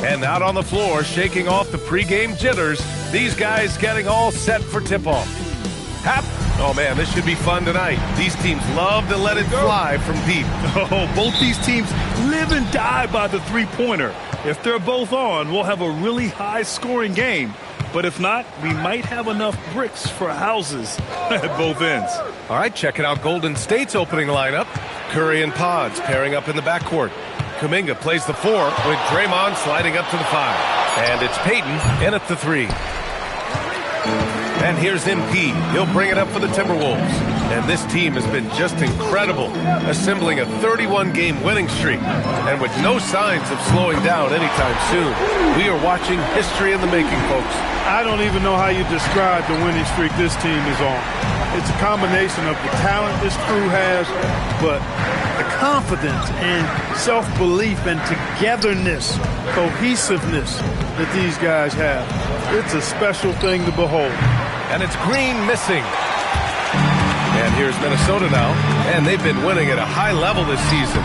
And out on the floor, shaking off the pregame jitters, these guys getting all set for tip-off. Hap. Oh, man, this should be fun tonight. These teams love to let it fly from deep. Oh, both these teams live and die by the three-pointer. If they're both on, we'll have a really high-scoring game. But if not, we might have enough bricks for houses at both ends. All right, checking out Golden State's opening lineup. Curry and Pods pairing up in the backcourt. Kuminga plays the 4 with Draymond sliding up to the 5. And it's Payton in at the 3. And here's MP. He'll bring it up for the Timberwolves. And this team has been just incredible, assembling a 31-game winning streak. And with no signs of slowing down anytime soon, we are watching history in the making, folks. I don't even know how you describe the winning streak this team is on. It's a combination of the talent this crew has, but the confidence and self-belief and togetherness, cohesiveness that these guys have. It's a special thing to behold. And it's Green missing. And here's Minnesota now, and they've been winning at a high level this season.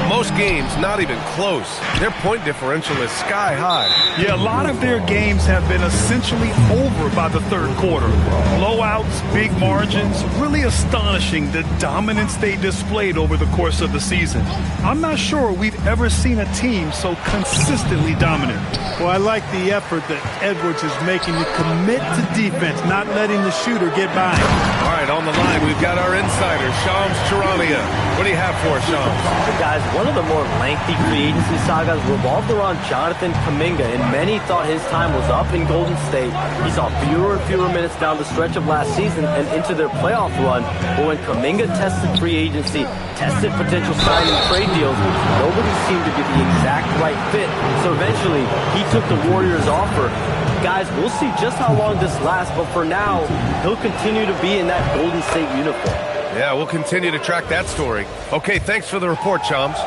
Most games not even close. Their point differential is sky high. Yeah, a lot of their games have been essentially over by the third quarter. Blowouts, big margins, really astonishing the dominance they displayed over the course of the season. I'm not sure we've ever seen a team so consistently dominant. Well, I like the effort that Edwards is making to commit to defense, not letting the shooter get by him. All right, on the line, we've got our insider, Shams Charania. What do you have for us, Shams? Guys, one of the more lengthy free agency sagas revolved around Jonathan Kuminga, and many thought his time was up in Golden State. He saw fewer and fewer minutes down the stretch of last season and into their playoff run. But when Kuminga tested free agency, tested potential signing trade deals, nobody seemed to get the exact right fit. So eventually, he took the Warriors' offer. Guys, we'll see just how long this lasts, but for now, he'll continue to be in that Golden State uniform. Yeah, we'll continue to track that story. Okay, thanks for the report, Shams.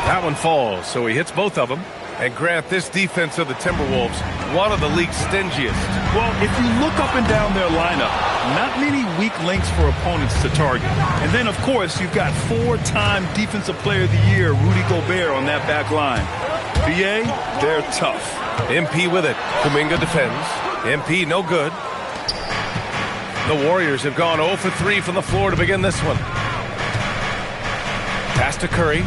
That one falls, so he hits both of them. And Grant, this defense of the Timberwolves, one of the league's stingiest. Well, if you look up and down their lineup, not many weak links for opponents to target. And then, of course, you've got 4-time Defensive Player of the Year, Rudy Gobert, on that back line. BA, they're tough. MP with it. Kuminga defends. MP no good. The Warriors have gone 0 for 3 from the floor to begin this one. Pass to Curry.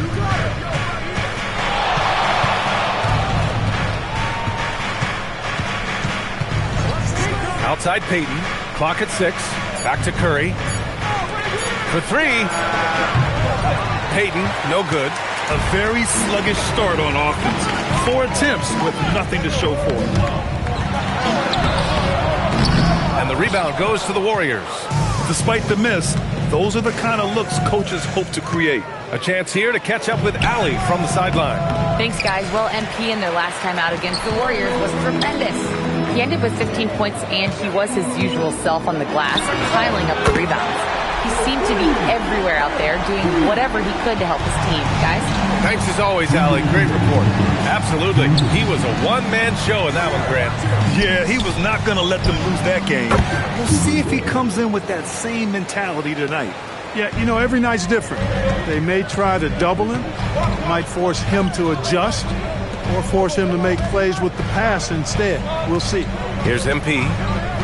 Outside Payton. Clock at 6. Back to Curry. For 3. Payton, no good. A very sluggish start on offense. 4 attempts with nothing to show for it. And the rebound goes to the Warriors. Despite the miss, those are the kind of looks coaches hope to create. A chance here to catch up with Allie from the sideline. Thanks, guys. Well, MP in their last time out against the Warriors was tremendous. He ended with 15 points, and he was his usual self on the glass, piling up the rebounds. He seemed to be everywhere out there, doing whatever he could to help his team. Guys? Thanks as always, Allie. Great report. Absolutely. He was a one-man show in that one, Grant. Yeah, he was not going to let them lose that game. We'll see if he comes in with that same mentality tonight. Yeah, you know, every night's different. They may try to double him, might force him to adjust, or force him to make plays with the pass instead. We'll see. Here's MP.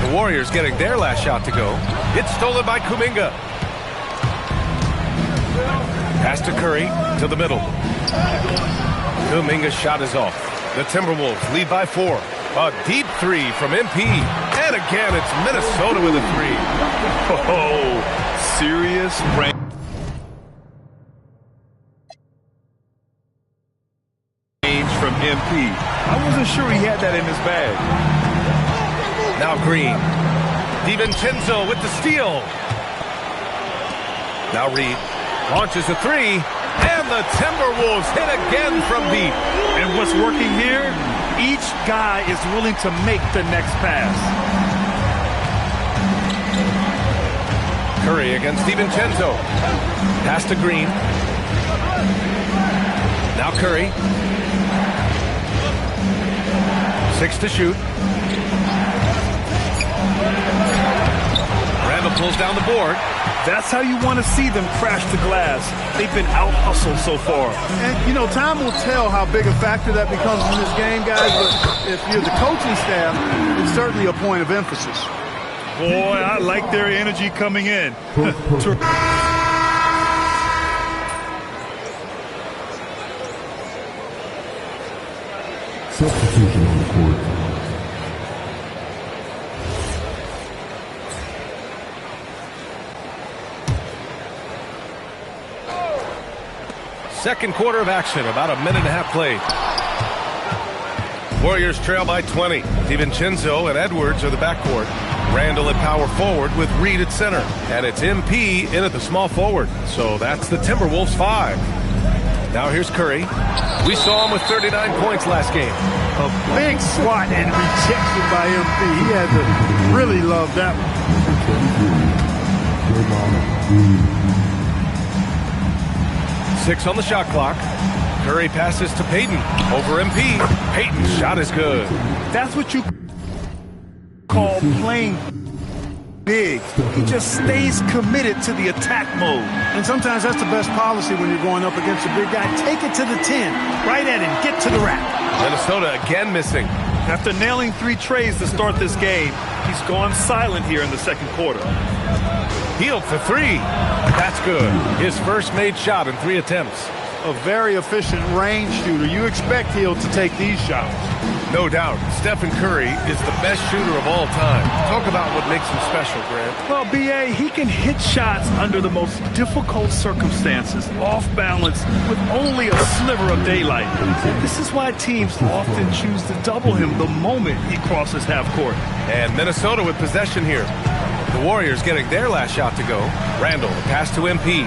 The Warriors getting their last shot to go. It's stolen by Kuminga. Pass to Curry to the middle. Kuminga's shot is off. The Timberwolves lead by 4. A deep 3 from MP. And again, it's Minnesota with a 3. Oh, serious range. From MP. I wasn't sure he had that in his bag. Now Green. DiVincenzo with the steal. Now Reed launches a 3. And the Timberwolves hit again from deep. And what's working here? Each guy is willing to make the next pass. Curry against DiVincenzo. Pass to Green. Now Curry. 6 to shoot. Randall pulls down the board. That's how you want to see them crash the glass. They've been out-hustled so far. And, you know, time will tell how big a factor that becomes in this game, guys, but if you're the coaching staff, it's certainly a point of emphasis. Boy, I like their energy coming in. Substitution on the court. Second quarter of action, about a minute and a half played. Warriors trail by 20. DiVincenzo and Edwards are the backcourt. Randall at power forward with Reed at center. And it's MP in at the small forward. So that's the Timberwolves 5. Now here's Curry. We saw him with 39 points last game. A big swat and rejection by MP. He had to really love that one. 6 on the shot clock. Curry passes to Payton. Over MP. Payton's shot is good. That's what you call playing big. He just stays committed to the attack mode. And sometimes that's the best policy when you're going up against a big guy. Take it to the 10. Right at him. Get to the rack. Minnesota again missing. After nailing 3 trays to start this game, he's gone silent here in the second quarter. Hield for 3. That's good. His first made shot in 3 attempts. A very efficient range shooter. You expect Hield to take these shots. No doubt. Stephen Curry is the best shooter of all time. Talk about what makes him special, Grant. Well, B.A., he can hit shots under the most difficult circumstances, off balance, with only a sliver of daylight. This is why teams often choose to double him the moment he crosses half court. And Minnesota with possession here. The Warriors getting their last shot to go. Randall, pass to MP.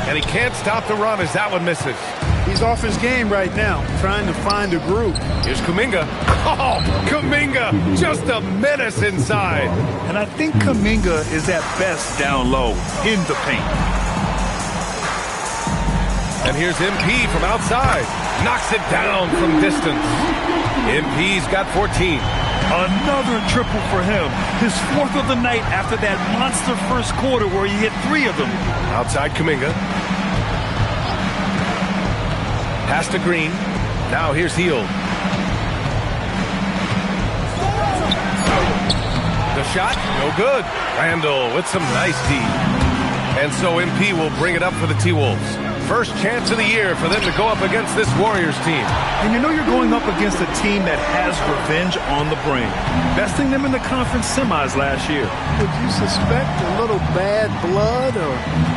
And he can't stop the run as that one misses. He's off his game right now, trying to find a groove. Here's Kuminga. Oh, Kuminga, just a menace inside. And I think Kuminga is at best down low in the paint. And here's MP from outside. Knocks it down from distance. MP's got 14. Another triple for him. His 4th of the night after that monster first quarter where he hit 3 of them. Outside Kuminga. Pass to Green. Now here's Hield. The shot, no good. Randall with some nice D. And so MP will bring it up for the T-Wolves. First chance of the year for them to go up against this Warriors team. And you know you're going up against a team that has revenge on the brain, besting them in the conference semis last year. Would you suspect a little bad blood or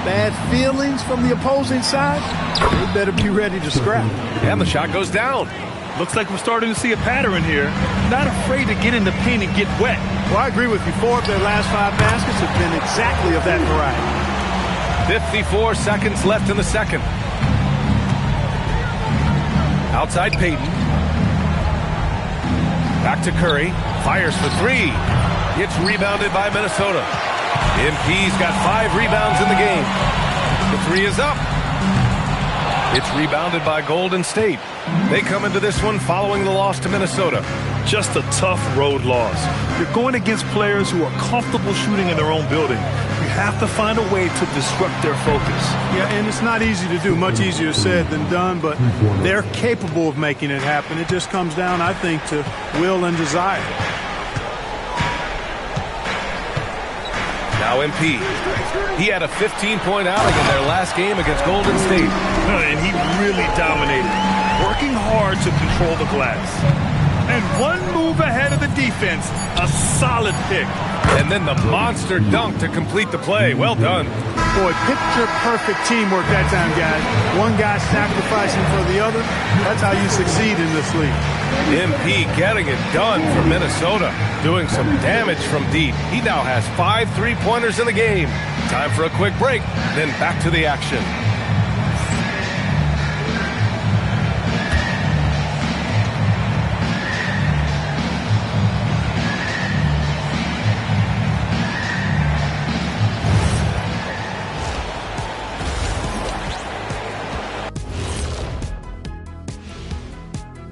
bad feelings from the opposing side? They better be ready to scrap. And the shot goes down. Looks like we're starting to see a pattern here. Not afraid to get in the paint and get wet. Well, I agree with you. 4 of their last 5 baskets have been exactly of that variety. 54 seconds left in the second. Outside Payton. Back to Curry. Fires for 3. Gets rebounded by Minnesota. MP's got 5 rebounds in the game. The 3 is up. It's rebounded by Golden State. They come into this one following the loss to Minnesota. Just a tough road loss. You're going against players who are comfortable shooting in their own building. You have to find a way to disrupt their focus. Yeah, and it's not easy to do. Much easier said than done, but they're capable of making it happen. It just comes down, I think, to will and desire. Now MP. He had a 15-point outing in their last game against Golden State. And he really dominated, working hard to control the glass. And one move ahead of the defense, a solid pick. And then the monster dunk to complete the play. Well done. Boy, picture-perfect teamwork that time, guys. One guy sacrificing for the other. That's how you succeed in this league. MP getting it done for Minnesota, doing some damage from deep. He now has 5 3-pointers in the game. Time for a quick break, then back to the action.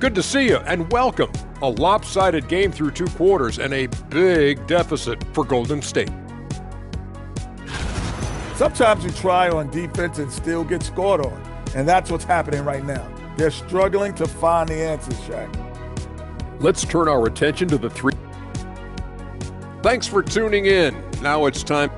Good to see you and welcome. A lopsided game through 2 quarters and a big deficit for Golden State. Sometimes you try on defense and still get scored on. And that's what's happening right now. They're struggling to find the answers, Shaq. Let's turn our attention to the three. Thanks for tuning in. Now it's time.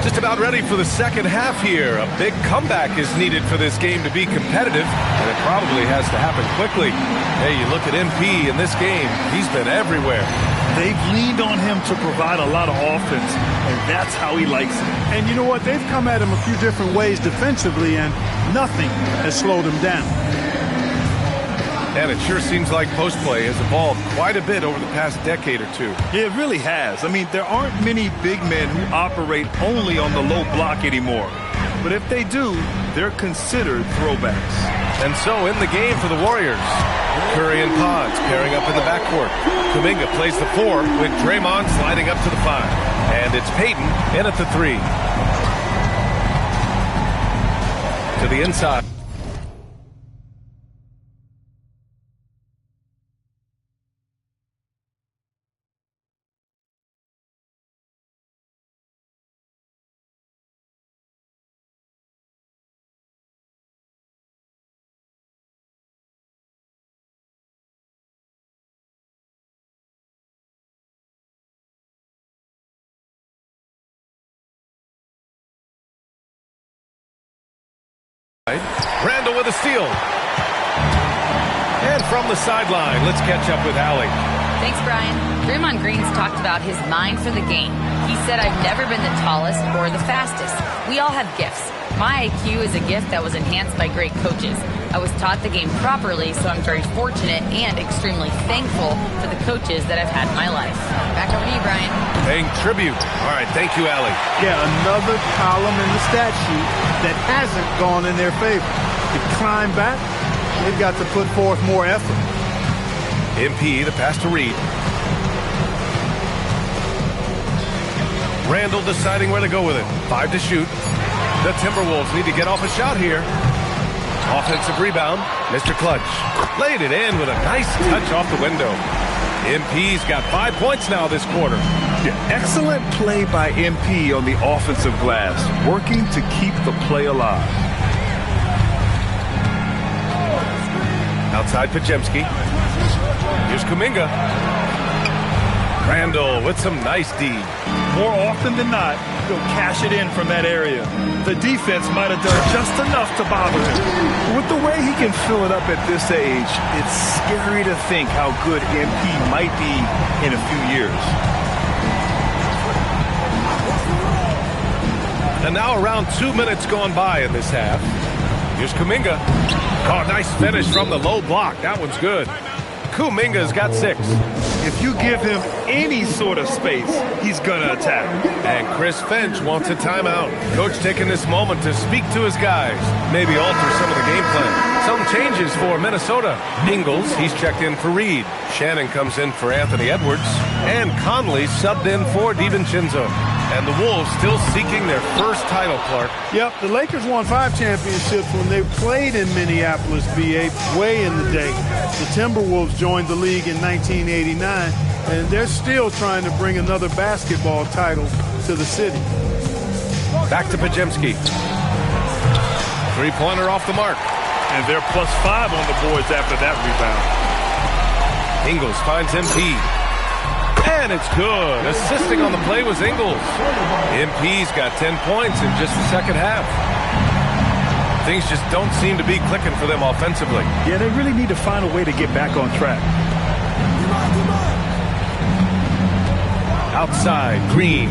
Just about ready for the second half here. A big comeback is needed for this game to be competitive, and it probably has to happen quickly. Hey, you look at MP in this game, he's been everywhere. They've leaned on him to provide a lot of offense, and that's how he likes it. And you know what? They've come at him a few different ways defensively, and nothing has slowed him down. And it sure seems like post play has evolved quite a bit over the past decade or two. Yeah, it really has. I mean, there aren't many big men who operate only on the low block anymore. But if they do, they're considered throwbacks. And so in the game for the Warriors, Curry and Pods pairing up in the backcourt. Kuminga plays the 4 with Draymond sliding up to the 5. And it's Payton in at the 3. To the inside. Randall with a steal. And from the sideline, let's catch up with Allie. Thanks, Brian. Draymond Green's talked about his mind for the game. He said, I've never been the tallest or the fastest. We all have gifts. My IQ is a gift that was enhanced by great coaches. I was taught the game properly, so I'm very fortunate and extremely thankful for the coaches that I've had in my life. Back over to you, Brian. Paying tribute. All right, thank you, Allie. Yeah, another column in the stat sheet that hasn't gone in their favor. To climb back, they've got to put forth more effort. MP, the pass to Reed. Randall deciding where to go with it. 5 to shoot. The Timberwolves need to get off a shot here. Offensive rebound. Mr. Clutch laid it in with a nice touch off the window. MP's got 5 points now this quarter. Yeah, excellent play by MP on the offensive glass, working to keep the play alive. Outside Pajemski. Here's Kuminga. Randall with some nice D. More often than not, he'll cash it in from that area. The defense might have done just enough to bother him. With the way he can fill it up at this age, it's scary to think how good MP might be in a few years. And now around 2 minutes gone by in this half. Here's Kuminga. Oh, nice finish from the low block. That one's good. Kuminga's got 6. If you give him any sort of space, he's going to attack. And Chris Finch wants a timeout. Coach taking this moment to speak to his guys. Maybe alter some of the game plan. Some changes for Minnesota. Ingles, he's checked in for Reed. Shannon comes in for Anthony Edwards. And Conley subbed in for DiVincenzo. And the Wolves still seeking their first title, Clark. Yep, the Lakers won 5 championships when they played in Minneapolis, VA, way in the day. The Timberwolves joined the league in 1989, and they're still trying to bring another basketball title to the city. Back to Pajemski. 3-pointer off the mark. And they're +5 on the boards after that rebound. Ingles finds MP. And it's good. Assisting on the play was Ingles. MP's got 10 points in just the second half. Things just don't seem to be clicking for them offensively. Yeah, they really need to find a way to get back on track. Outside, Green.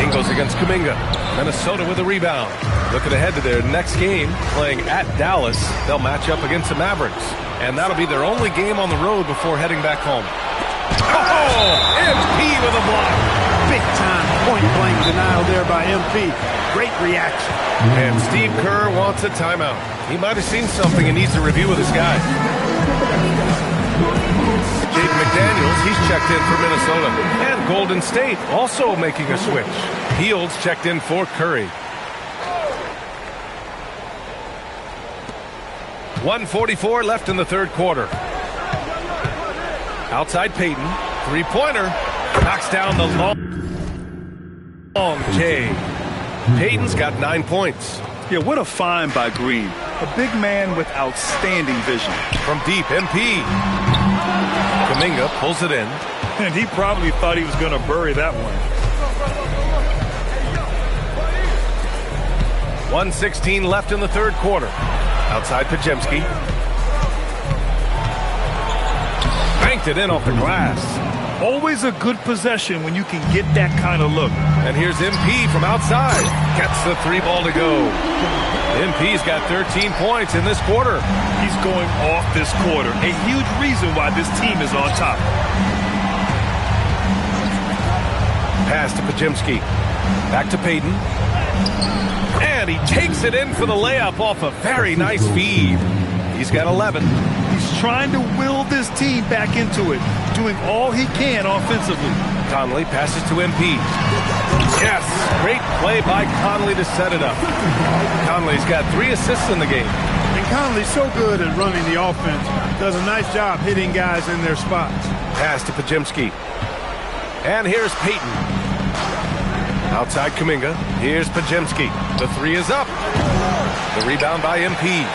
Ingles against Kuminga. Minnesota with a rebound. Looking ahead to their next game, playing at Dallas. They'll match up against the Mavericks. And that'll be their only game on the road before heading back home. Oh, MP with a block. Big-time point-blank denial there by MP. Great reaction. And Steve Kerr wants a timeout. He might have seen something and needs a review with his guys. Jake McDaniels, he's checked in for Minnesota. And Golden State also making a switch. Fields checked in for Curry. 1:44 left in the third quarter. Outside Peyton. Three-pointer. Knocks down the long J. Peyton's got 9 points. Yeah, what a find by Green. A big man with outstanding vision. From deep, MP. Kuminga pulls it in. And he probably thought he was going to bury that one. 1:16 left in the third quarter. Outside Pajemski. Banked it in off the glass. Always a good possession when you can get that kind of look. And here's MP from outside. Gets the three ball to go. MP's got 13 points in this quarter. He's going off this quarter. A huge reason why this team is on top. Pass to Pajemski. Back to Peyton. And he takes it in for the layup off a very nice feed. He's got 11. He's trying to will this team back into it, doing all he can offensively. Conley passes to MP. Yes, great play by Conley to set it up. Conley's got 3 assists in the game. And Conley's so good at running the offense. Does a nice job hitting guys in their spots. Pass to Pajemski. And here's Peyton. Outside Kuminga. Here's Pajemski. The three is up. The rebound by MP.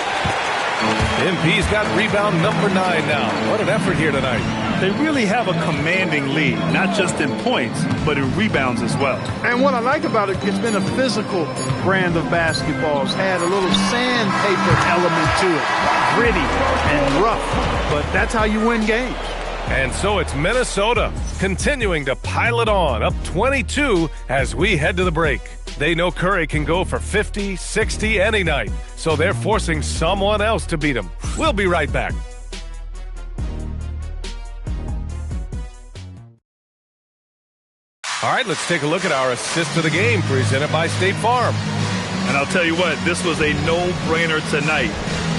MP's got rebound number 9 now. What an effort here tonight. They really have a commanding lead, not just in points, but in rebounds as well. And what I like about it, it's been a physical brand of basketball. It's had a little sandpaper element to it. Gritty and rough. But that's how you win games. And so it's Minnesota continuing to pile it on, up 22 as we head to the break. They know Curry can go for 50, 60 any night, so they're forcing someone else to beat him. We'll be right back. All right, let's take a look at our assist of the game presented by State Farm. And I'll tell you what, this was a no-brainer tonight.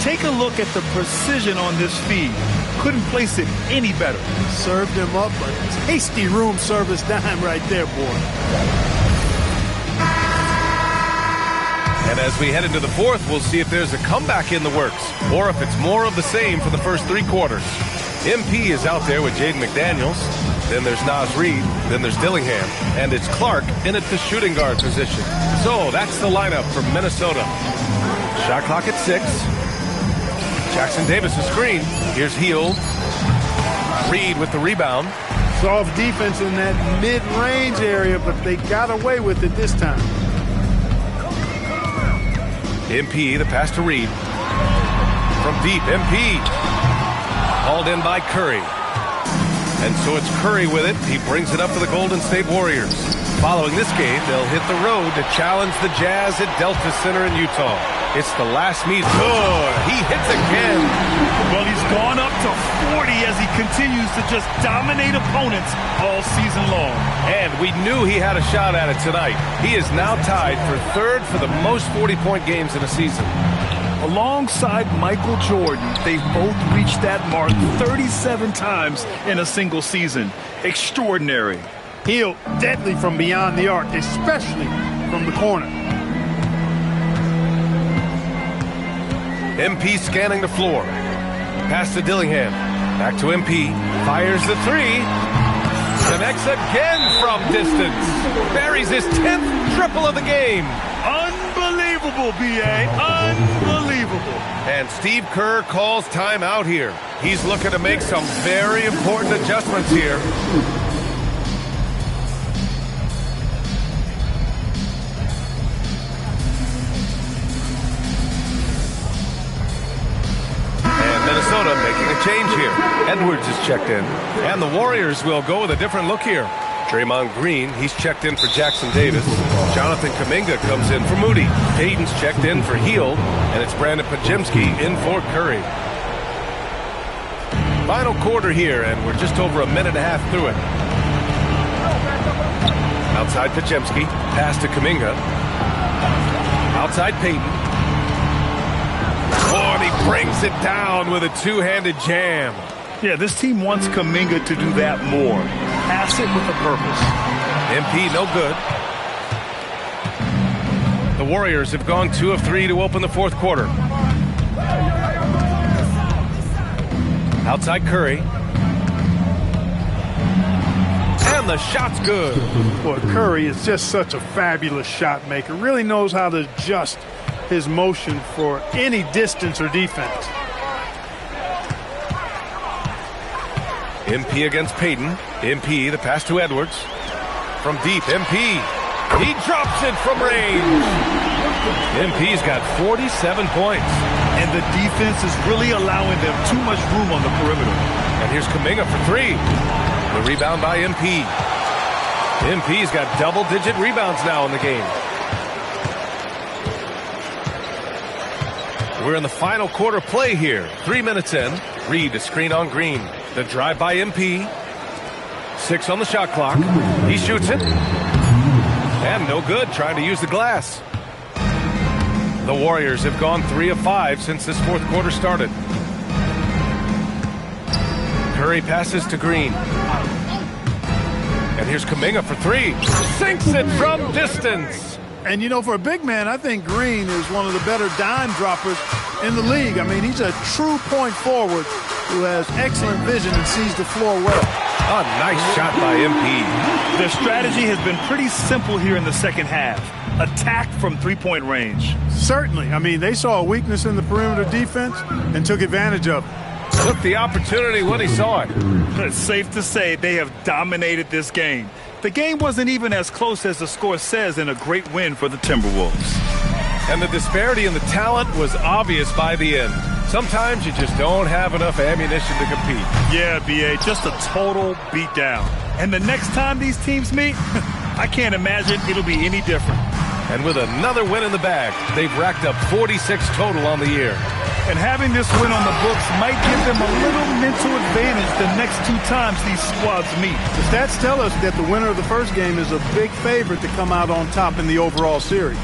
Take a look at the precision on this feed. Couldn't place it any better. Served him up a tasty room service dime right there, boy. And as we head into the fourth, we'll see if there's a comeback in the works or if it's more of the same for the first 3 quarters. MP is out there with Jaden McDaniels. Then there's Naz Reid. Then there's Dillingham. And it's Clark in at the shooting guard position. So that's the lineup for Minnesota. Shot clock at 6. Jackson Davis' screen. Here's Hield. Reid with the rebound. Soft defense in that mid-range area, but they got away with it this time. MP, the pass to Reid. From deep, MP. Hauled in by Curry. And so it's Curry with it. He brings it up for the Golden State Warriors. Following this game, they'll hit the road to challenge the Jazz at Delta Center in Utah. It's the last meet. Good. He hits again. Well, he's gone up to 40 as he continues to just dominate opponents all season long. And we knew he had a shot at it tonight. He is now tied for 3rd for the most 40-point games in a season. Alongside Michael Jordan, they've both reached that mark 37 times in a single season. Extraordinary. Hield deadly from beyond the arc, especially from the corner. MP scanning the floor. Pass to Dillingham. Back to MP. Fires the 3. Connects again from distance. Buries his 10th triple of the game. Unbelievable, B.A. Unbelievable. And Steve Kerr calls timeout here. He's looking to make some very important adjustments here. Minnesota making a change here. Edwards is checked in. And the Warriors will go with a different look here. Draymond Green, he's checked in for Jackson Davis. Jonathan Kuminga comes in for Moody. Payton's checked in for Hield. And it's Brandon Pajemski in for Curry. Final quarter here, and we're just over a minute and a half through it. Outside Pajemski. Pass to Kuminga. Outside Payton. Oh, and he brings it down with a two-handed jam. Yeah, this team wants Kuminga to do that more. Pass it with a purpose. MP, no good. The Warriors have gone 2 of 3 to open the fourth quarter. Outside Curry. And the shot's good. Boy, Curry is just such a fabulous shot maker. Really knows how to adjust his motion for any distance or defense. MP against Payton. MP, the pass to Edwards. From deep, MP. He drops it from range. MP's got 47 points. And the defense is really allowing them too much room on the perimeter. And here's Kuminga for three. The rebound by MP. MP's got double-digit rebounds now in the game. We're in the final quarter play here. 3 minutes in. Reed, a screen on Green. The drive by MP. 6 on the shot clock. He shoots it. And no good, trying to use the glass. The Warriors have gone 3 of 5 since this fourth quarter started. Curry passes to Green. And here's Kuminga for three. Sinks it from distance. And, you know, for a big man, I think Green is one of the better dime droppers in the league. I mean, he's a true point forward who has excellent vision and sees the floor well. A nice shot by MP. Their strategy has been pretty simple here in the second half. Attack from three-point range. Certainly. I mean, they saw a weakness in the perimeter defense and took advantage of it. Took the opportunity when he saw it. It's safe to say they have dominated this game. The game wasn't even as close as the score says in a great win for the Timberwolves. And the disparity in the talent was obvious by the end. Sometimes you just don't have enough ammunition to compete. Yeah, B.A., just a total beatdown. And the next time these teams meet, I can't imagine it'll be any different. And with another win in the bag, they've racked up 46 total on the year. And having this win on the books might give them a little mental advantage the next 2 times these squads meet. The stats tell us that the winner of the first game is a big favorite to come out on top in the overall series.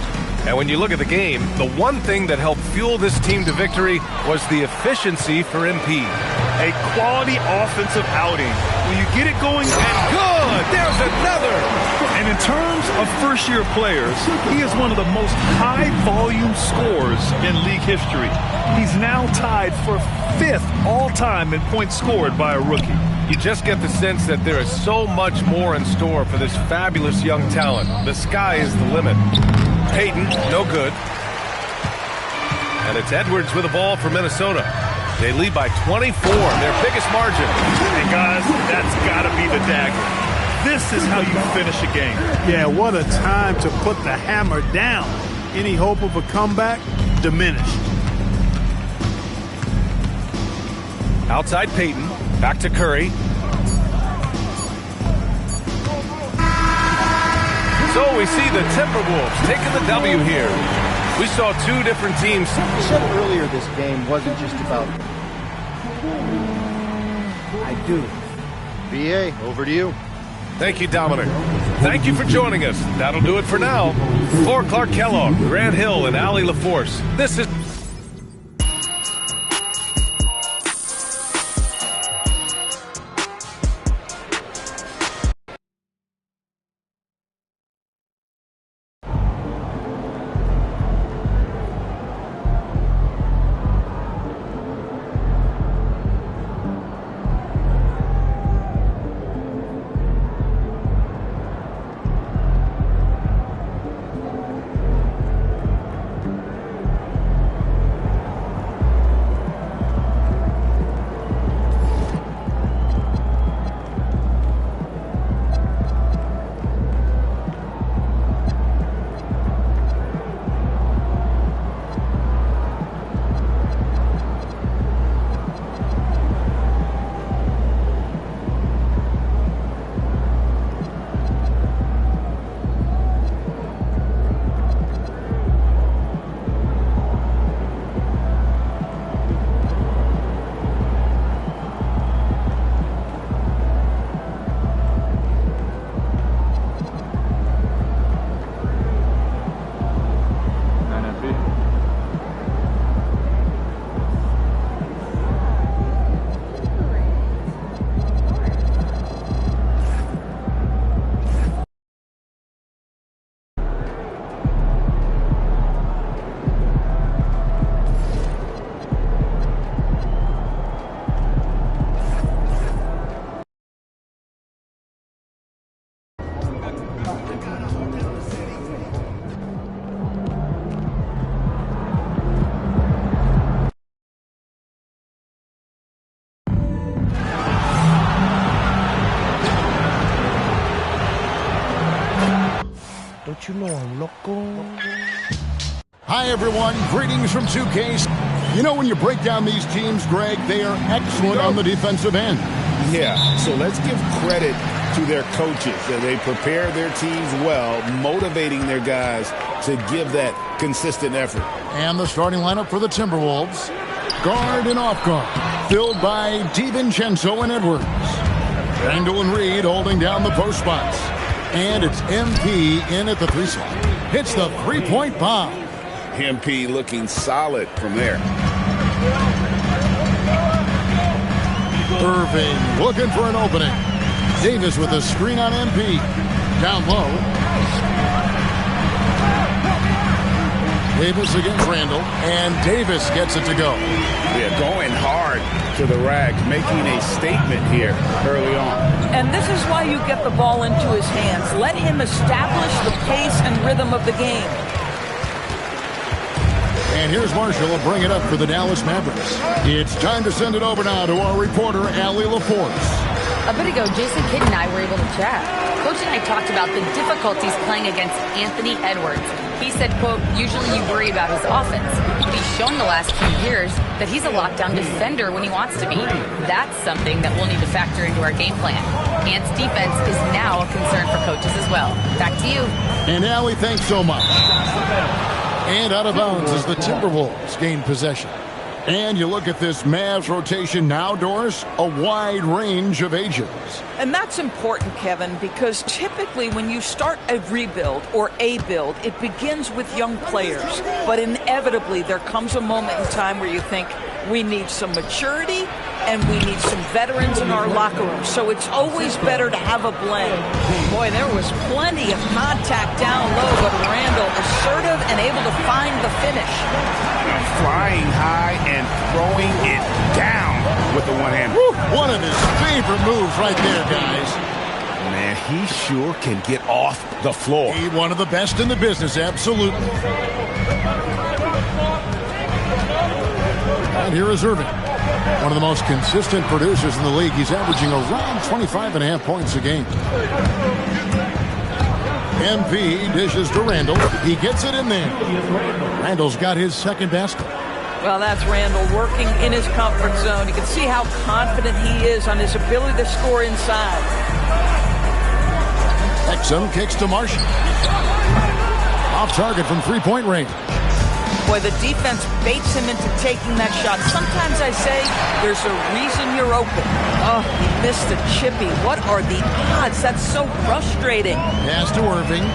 And when you look at the game, the one thing that helped fuel this team to victory was the efficiency for MP. A quality offensive outing. When you get it going, and good! There's another! And in terms of first-year players, he is one of the most high-volume scorers in league history. He's now tied for 5th all-time in points scored by a rookie. You just get the sense that there is so much more in store for this fabulous young talent. The sky is the limit. Payton, no good. And it's Edwards with the ball for Minnesota. They lead by 24, their biggest margin. And guys, that's got to be the dagger. This is how you finish a game. Yeah, what a time to put the hammer down. Any hope of a comeback? Diminished. Outside Payton, back to Curry. So we see the Timberwolves taking the W here. We saw 2 different teams. You said earlier this game wasn't just about... I do. B.A., over to you. Thank you, Dominic. Thank you for joining us. That'll do it for now. For Clark Kellogg, Grant Hill, and Allie LaForce, this is... Hi, everyone. Greetings from 2K. You know, when you break down these teams, Greg, they are excellent on the defensive end. Yeah, so let's give credit to their coaches. They prepare their teams well, motivating their guys to give that consistent effort. And the starting lineup for the Timberwolves. Guard and off guard, filled by DiVincenzo and Edwards. Randall and Reed holding down the post spots. And it's MP in at the 3 slot. Hits the three-point bomb. MP looking solid from there. Irving looking for an opening. Davis with a screen on MP. Down low. Davis against Randall. And Davis gets it to go. Yeah, going hard to the rack, making a statement here early on. And this is why you get the ball into his hands. Let him establish the pace and rhythm of the game. And here's Marshall will bring it up for the Dallas Mavericks. It's time to send it over now to our reporter, Allie LaForce. A bit ago, Jason Kidd and I were able to chat. Coach and I talked about the difficulties playing against Anthony Edwards. He said, quote, usually you worry about his offense, but he's shown the last few years that he's a lockdown defender when he wants to be. That's something that we'll need to factor into our game plan. Ant's defense is now a concern for coaches as well. Back to you. And Allie, thanks so much. And out of bounds as the Timberwolves gain possession. And you look at this Mavs rotation now, Doris, a wide range of ages. And that's important, Kevin, because typically when you start a rebuild or a build, it begins with young players. But inevitably, there comes a moment in time where you think, we need some maturity and we need some veterans in our locker room. So it's always better to have a blend. Boy, there was plenty of contact down low, but Randall assertive and able to find the finish. Flying high and throwing it down with the one-hand. One of his favorite moves right there, guys. Man, he sure can get off the floor. He's one of the best in the business, absolutely. And here is Irving, one of the most consistent producers in the league. He's averaging around 25.5 points a game. MP dishes to Randall. He gets it in there. Randall's got his second basket. Well, that's Randall working in his comfort zone. You can see how confident he is on his ability to score inside. Exum kicks to Marshall. Off target from three-point range. Boy, the defense baits him into taking that shot. Sometimes I say, there's a reason you're open. Oh, he missed a chippy. What are the odds? That's so frustrating. Pass to Irving.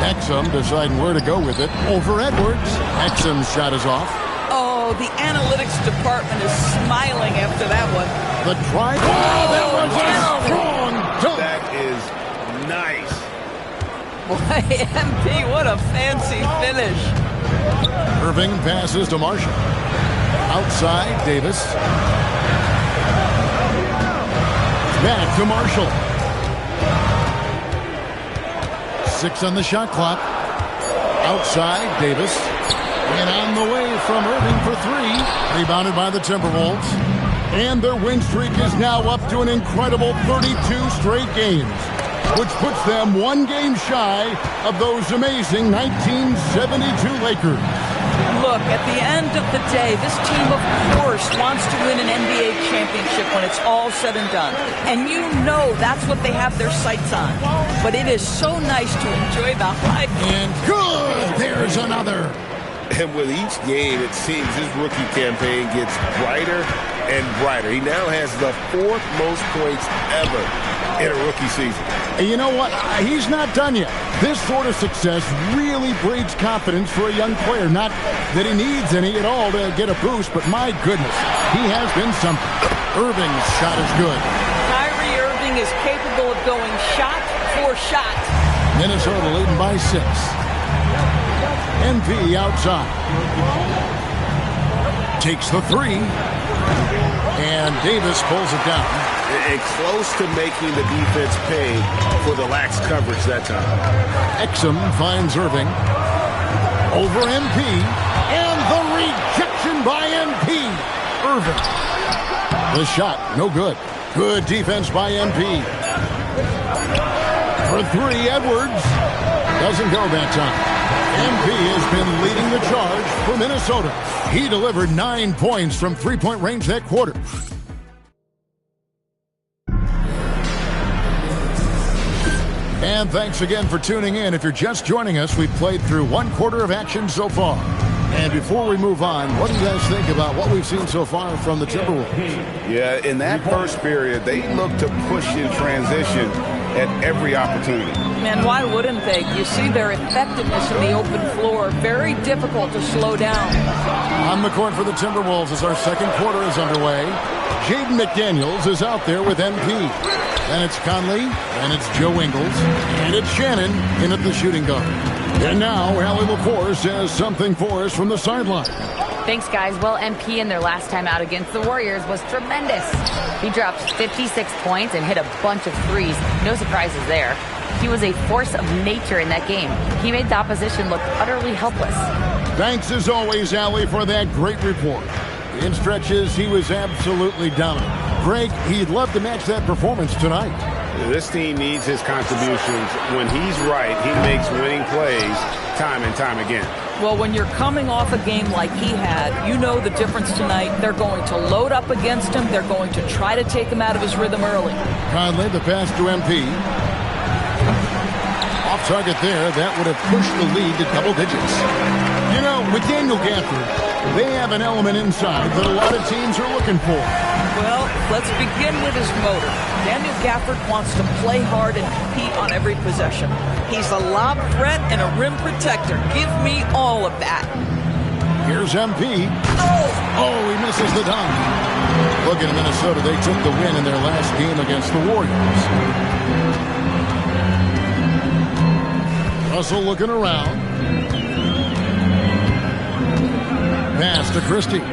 Exum deciding where to go with it. Over Edwards. Exum's shot is off. Oh, the analytics department is smiling after that one. The drive. Oh, that was a strong dunk. That is nice. Boy, MP, what a fancy finish. Irving passes to Marshall. Outside, Davis. Back to Marshall. 6 on the shot clock. Outside, Davis. And on the way from Irving for 3. Rebounded by the Timberwolves. And their win streak is now up to an incredible 32 straight games, which puts them 1 game shy of those amazing 1972 Lakers. Look, at the end of the day, this team, of course, wants to win an NBA championship when it's all said and done. And you know that's what they have their sights on. But it is so nice to enjoy the hype. And good! There's another. And with each game, it seems his rookie campaign gets brighter and brighter. He now has the 4th most points ever in a rookie season. And you know what? He's not done yet. This sort of success really breeds confidence for a young player. Not that he needs any at all to get a boost, but my goodness, he has been something. Irving's shot is good. Kyrie Irving is capable of going shot for shot. Minnesota leading by 6. MP outside. Takes the 3. And Davis pulls it down. And close to making the defense pay for the lax coverage that time. Exum finds Irving. Over MP. And the rejection by MP. Irving. The shot, no good. Good defense by MP. For three, Edwards. Doesn't go that time. MP has been leading the charge for Minnesota. He delivered 9 points from three-point range that quarter. And thanks again for tuning in. If you're just joining us, we've played through one quarter of action so far. And before we move on, what do you guys think about what we've seen so far from the Timberwolves? Yeah, in that first period, they looked to push in transition at every opportunity. And why wouldn't they? You see their effectiveness in the open floor. Very difficult to slow down. On the court for the Timberwolves as our second quarter is underway. Jaden McDaniels is out there with MP. Then it's Conley, and it's Joe Ingles, and it's Shannon in at the shooting guard. And now, Allie LaForce has something for us from the sideline. Thanks, guys. Well, MP in their last time out against the Warriors was tremendous. He dropped 56 points and hit a bunch of threes. No surprises there. He was a force of nature in that game. He made the opposition look utterly helpless. Thanks, as always, Allie, for that great report. In stretches, he was absolutely dominant. Greg, he'd love to match that performance tonight. This team needs his contributions. When he's right, he makes winning plays time and time again. Well, when you're coming off a game like he had, you know the difference tonight. They're going to load up against him. They're going to try to take him out of his rhythm early. Conley, the pass to MP. Off target there. That would have pushed the lead to double digits. You know, with Daniel Gafford, they have an element inside that a lot of teams are looking for. Well, let's begin with his motor. Daniel Gafford wants to play hard and compete on every possession. He's a lob threat and a rim protector. Give me all of that. Here's MP. Oh, he misses the dunk. Look at Minnesota. They took the win in their last game against the Warriors. Russell looking around. Pass to Christie.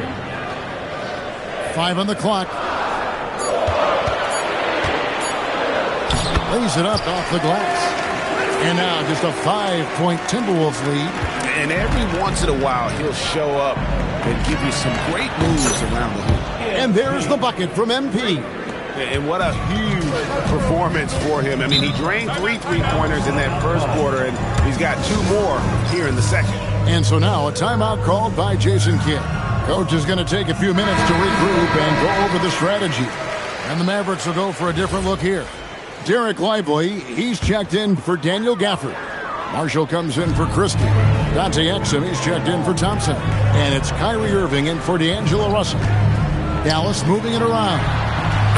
5 on the clock. Lays it up off the glass. And now just a 5-point Timberwolves lead. And every once in a while, he'll show up and give you some great moves around the hoop. And there's the bucket from MP. And what a huge performance for him. I mean, he drained 3 three-pointers in that first quarter, and he's got 2 more here in the second. And so now a timeout called by Jason Kidd. Coach is going to take a few minutes to regroup and go over the strategy. And the Mavericks will go for a different look here. Derek Lively, he's checked in for Daniel Gafford. Marshall comes in for Christie. Dante Exum, he's checked in for Thompson. And it's Kyrie Irving in for D'Angelo Russell. Dallas moving it around.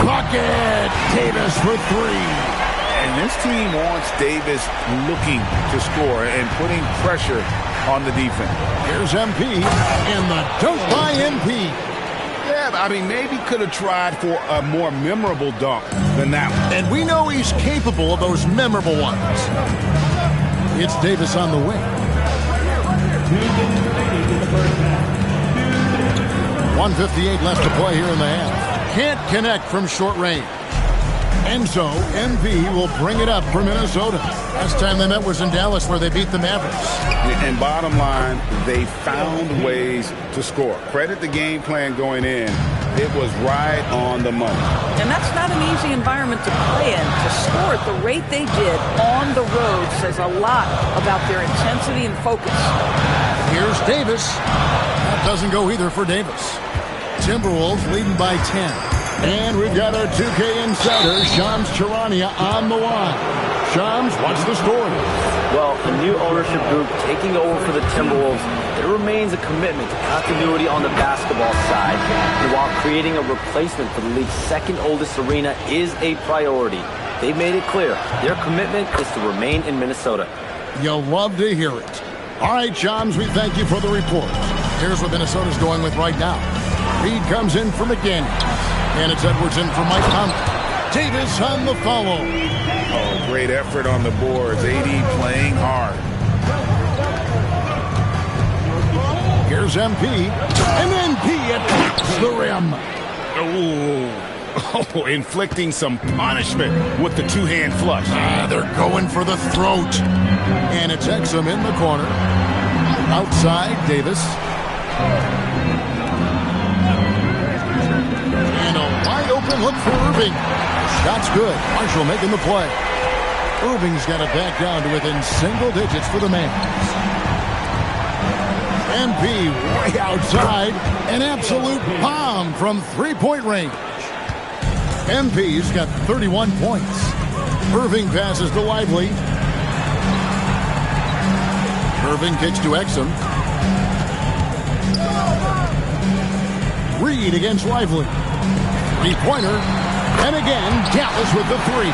Bucket! Davis for 3. And this team wants Davis looking to score and putting pressure on the defense. Here's MP, and the dunk by MP. Yeah, I mean, maybe could have tried for a more memorable dunk than that one. And we know he's capable of those memorable ones. It's Davis on the wing. 1:58 left to play here in the half. Can't connect from short range. And so, MP will bring it up for Minnesota. Last time they met was in Dallas, where they beat the Mavericks. And bottom line, they found ways to score. Credit the game plan going in. It was right on the money. And that's not an easy environment to play in. To score at the rate they did on the road says a lot about their intensity and focus. Here's Davis. That doesn't go either for Davis. Timberwolves leading by 10. And we've got our 2K insider, Shams Charania, on the line. Shams, what's the story? Well, a new ownership group taking over for the Timberwolves. There remains a commitment to continuity on the basketball side. And while creating a replacement for the league's second oldest arena is a priority, they've made it clear their commitment is to remain in Minnesota. You'll love to hear it. All right, Shams, we thank you for the report. Here's what Minnesota's going with right now. Reed comes in for McDaniels. And it's Edwards in for Mike Conley. Davis on the follow. Oh, great effort on the boards. AD playing hard. Here's MP. And MP attacks the rim. Oh, inflicting some punishment with the two-hand flush. They're going for the throat. And it's Exum in the corner. Outside, Davis. And a wide open look for Irving. Shot's good. Marshall making the play. Irving's got it back down to within single digits for the Mavs. MP way outside. An absolute bomb from three-point range. MP's got 31 points. Irving passes to Lively. Irving kicks to Exum. Reed against Lively. Three-pointer. And again, Dallas with the three.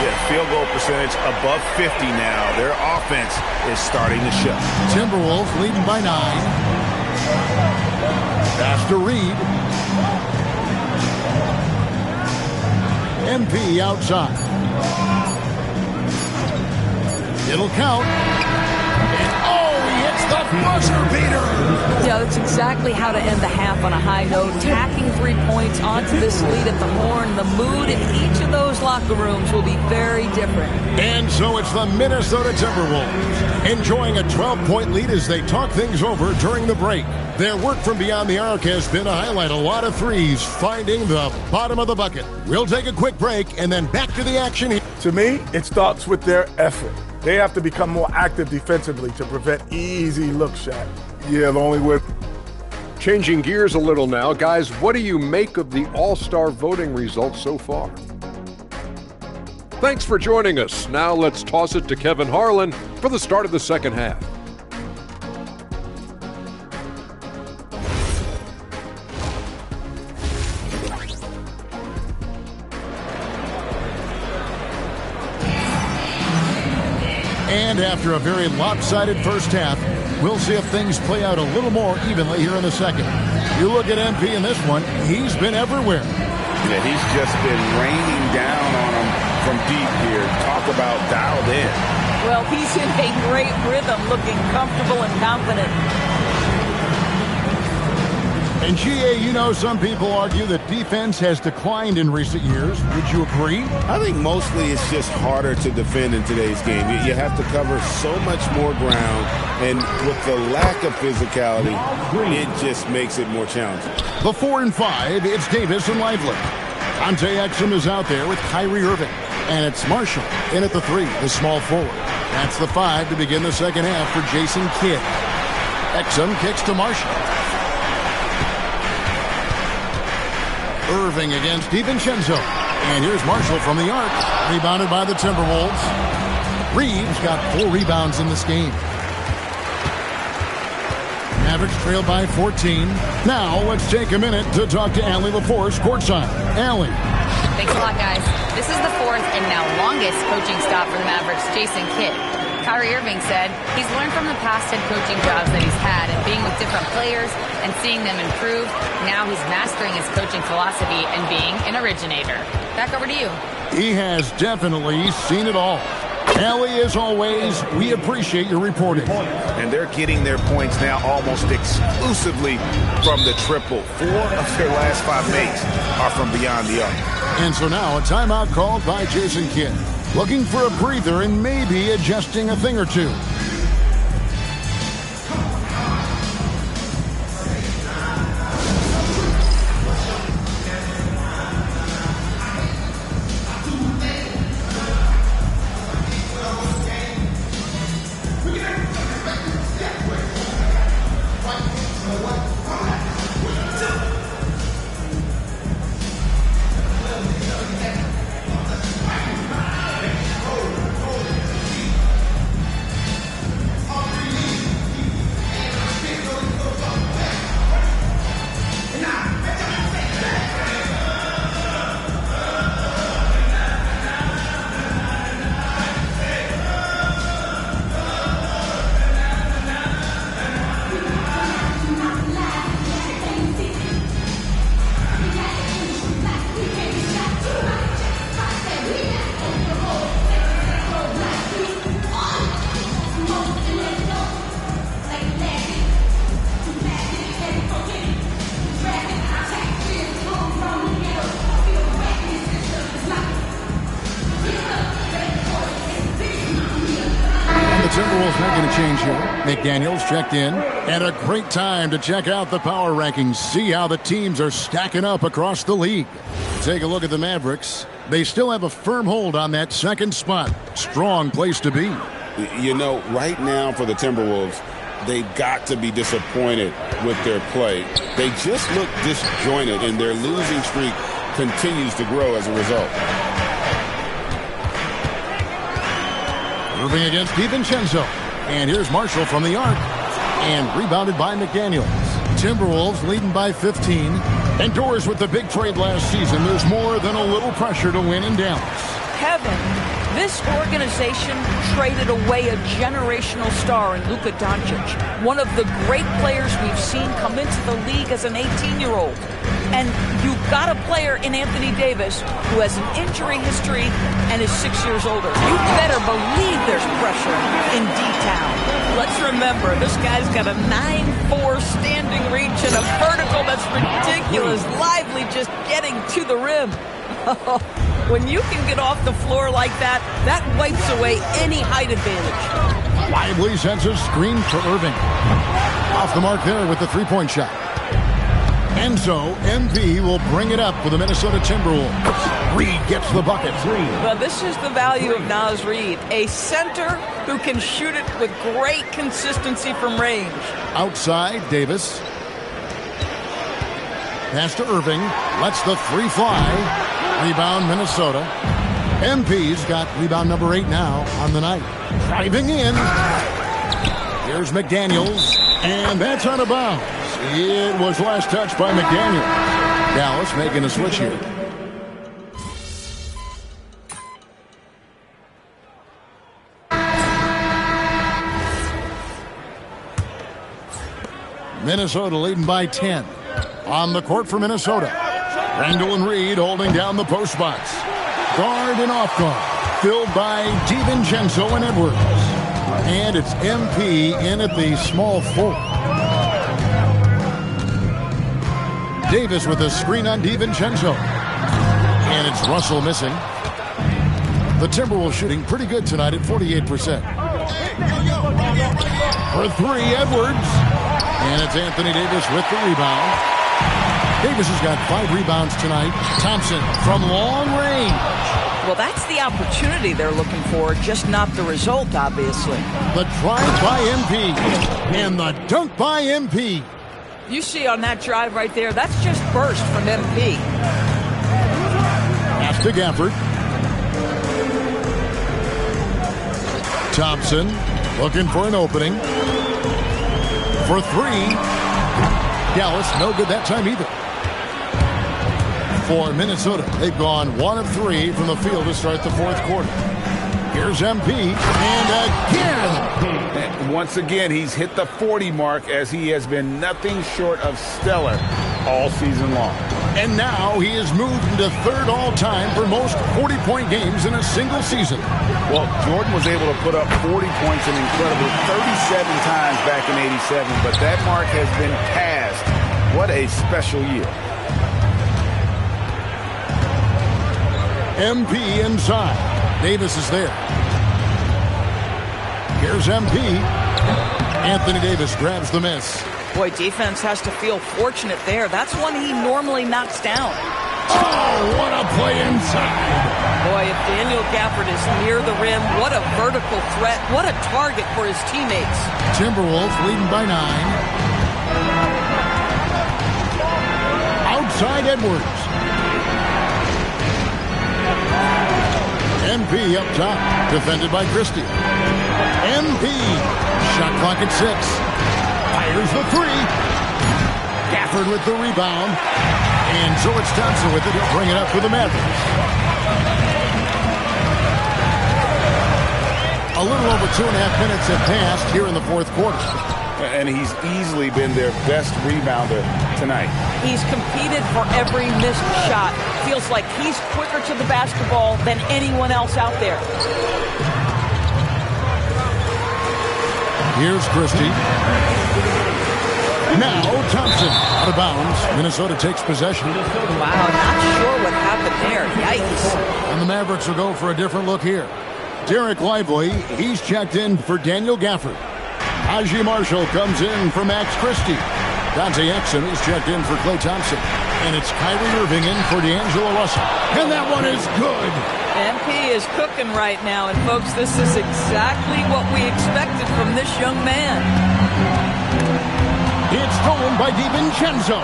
Yeah, field goal percentage above 50 now. Their offense is starting to show. Timberwolves leading by 9. Pass to Reed. MP outside. It'll count. And he hits the buzzer beater. Yeah, that's exactly how to end the half on a high note. Tacking 3 points onto this lead at the horn. The mood in each of those locker rooms will be very different. And so it's the Minnesota Timberwolves enjoying a 12-point lead as they talk things over during the break. Their work from beyond the arc has been to highlight a lot of threes, finding the bottom of the bucket. We'll take a quick break and then back to the action here. To me, it starts with their effort. They have to become more active defensively to prevent easy looks, Shaq. Yeah, the only way. Changing gears a little now, guys, what do you make of the All-Star voting results so far? Thanks for joining us. Now let's toss it to Kevin Harlan for the start of the second half. And after a very lopsided first half, we'll see if things play out a little more evenly here in the second. You look at MP in this one, he's been everywhere. Yeah, he's just been raining down on him from deep here. Talk about dialed in. Well, he's in a great rhythm, looking comfortable and confident. And GA, you know, some people argue that defense has declined in recent years. Would you agree? I think mostly it's just harder to defend in today's game. You have to cover so much more ground, and with the lack of physicality, it just makes it more challenging. The 4 and 5, it's Davis and Lively. Dante Exum is out there with Kyrie Irving. And it's Marshall in at the 3, the small forward. That's the 5 to begin the second half for Jason Kidd. Exum kicks to Marshall. Irving against DiVincenzo. And here's Marshall from the arc. Rebounded by the Timberwolves. Reeves got 4 rebounds in this game. Mavericks trail by 14. Now let's take a minute to talk to Allie LaForce courtside. Allie. Thanks a lot, guys. This is the 4th and now longest coaching stop for the Mavericks' Jason Kidd. Kyrie Irving said he's learned from the past head coaching jobs that he's had and being with different players and seeing them improve. Now he's mastering his coaching philosophy and being an originator. Back over to you. He has definitely seen it all. Allie, as always, we appreciate your reporting. And they're getting their points now almost exclusively from the triple. 4 of their last 5 makes are from beyond the arc. And so now a timeout called by Jason Kidd. Looking for a breather and maybe adjusting a thing or two. Timberwolves making a change here. McDaniels checked in. And a great time to check out the power rankings. See how the teams are stacking up across the league. Take a look at the Mavericks. They still have a firm hold on that second spot. Strong place to be. You know, right now for the Timberwolves, they've got to be disappointed with their play. They just look disjointed, and their losing streak continues to grow as a result. Moving against DiVincenzo. And here's Marshall from the arc. And rebounded by McDaniels. Timberwolves leading by 15. And Doors with the big trade last season. There's more than a little pressure to win in Dallas. Kevin, this organization traded away a generational star in Luka Doncic, one of the great players we've seen come into the league as an 18-year-old. And you've got a player in Anthony Davis who has an injury history and is 6 years older. You better believe there's pressure in D-Town. Let's remember, this guy's got a 9'4" standing reach and a vertical that's ridiculous, lively just getting to the rim. When you can get off the floor like that, that wipes away any height advantage. Lively sends a screen for Irving. Off the mark there with the three-point shot. And so, MP will bring it up for the Minnesota Timberwolves. Reed gets the bucket. Well, this is the value of Naz Reid, a center who can shoot it with great consistency from range. Outside, Davis. Pass to Irving. Lets the three fly. Rebound, Minnesota. MP's got rebound number 8 now on the night. Driving in. Here's McDaniels. And that's out of bounds. It was last touched by McDaniels. Dallas making a switch here. Minnesota leading by 10. On the court for Minnesota. Randall and Reed holding down the post spots. Guard and off guard. Filled by DiVincenzo and Edwards. And it's MP in at the small forward. Davis with a screen on DiVincenzo. And it's Russell missing. The Timberwolves shooting pretty good tonight at 48%. For three, Edwards. And it's Anthony Davis with the rebound. Davis has got 5 rebounds tonight. Thompson from long range. Well, that's the opportunity they're looking for, just not the result, obviously. The drive by MP. And the dunk by MP. You see on that drive right there, that's just burst from MP. Pass to Gafford. Thompson looking for an opening. For 3. Dallas, no good that time either. For Minnesota, they've gone 1 of 3 from the field to start the fourth quarter. Here's MP, and again. Once again, he's hit the 40 mark as he has been nothing short of stellar all season long. And now he has moved into 3rd all-time for most 40-point games in a single season. Well, Jordan was able to put up 40 points an incredible 37 times back in '87, but that mark has been passed. What a special year. MP inside. Davis is there. Here's MP. Anthony Davis grabs the miss. Boy, defense has to feel fortunate there. That's one he normally knocks down. Oh, what a play inside. Boy, if Daniel Gafford is near the rim, what a vertical threat. What a target for his teammates. Timberwolves leading by 9. Outside Edwards. MP up top, defended by Christie. MP, shot clock at 6. Fires the 3. Gafford with the rebound. And so it's Thompson with it. He'll bring it up for the Mavericks. A little over 2.5 minutes have passed here in the fourth quarter. And he's easily been their best rebounder tonight. He's competed for every missed shot. Feels like he's quicker to the basketball than anyone else out there. Here's Christie. Now Thompson out of bounds. Minnesota takes possession. Wow, not sure what happened there. Yikes. And the Mavericks will go for a different look here. Derek Lively, he's checked in for Daniel Gafford. Najee Marshall comes in for Max Christie. Dante Exum is checked in for Klay Thompson. And it's Kyrie Irving in for D'Angelo Russell. And that one is good. MP is cooking right now. And, folks, this is exactly what we expected from this young man. It's stolen by DiVincenzo.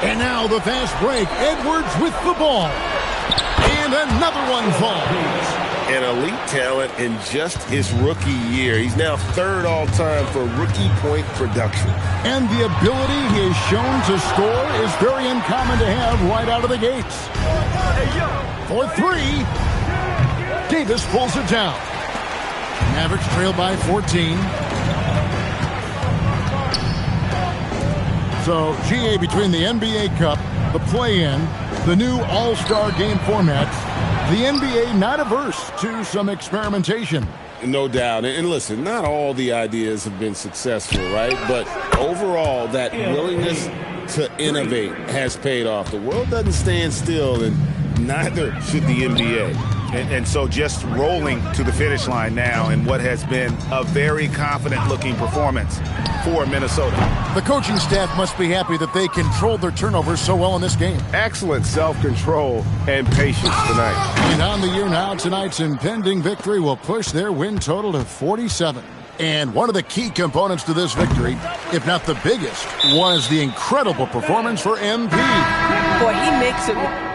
And now the fast break. Edwards with the ball. And another one falls. An elite talent in just his rookie year. He's now third all-time for rookie point production. And the ability he has shown to score is very uncommon to have right out of the gates. For three, Davis pulls it down. Mavericks trail by 14. So, GA, between the NBA Cup, the play-in, the new All-Star game formats, the NBA not averse to some experimentation. No doubt. And listen, not all the ideas have been successful, right? But overall, that willingness to innovate has paid off. The world doesn't stand still, and neither should the NBA. And so just rolling to the finish line now in what has been a very confident-looking performance for Minnesota. The coaching staff must be happy that they controlled their turnovers so well in this game. Excellent self-control and patience tonight. And on the year now, tonight's impending victory will push their win total to 47. And one of the key components to this victory, if not the biggest, was the incredible performance for MP. Boy, he makes it.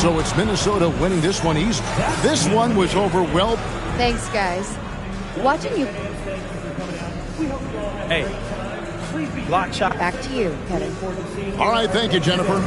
So it's Minnesota winning this one easily. This one was overwhelmed. Thanks, guys. Watching you. Hey, block shot. Back to you, Kevin. All right, thank you, Jennifer.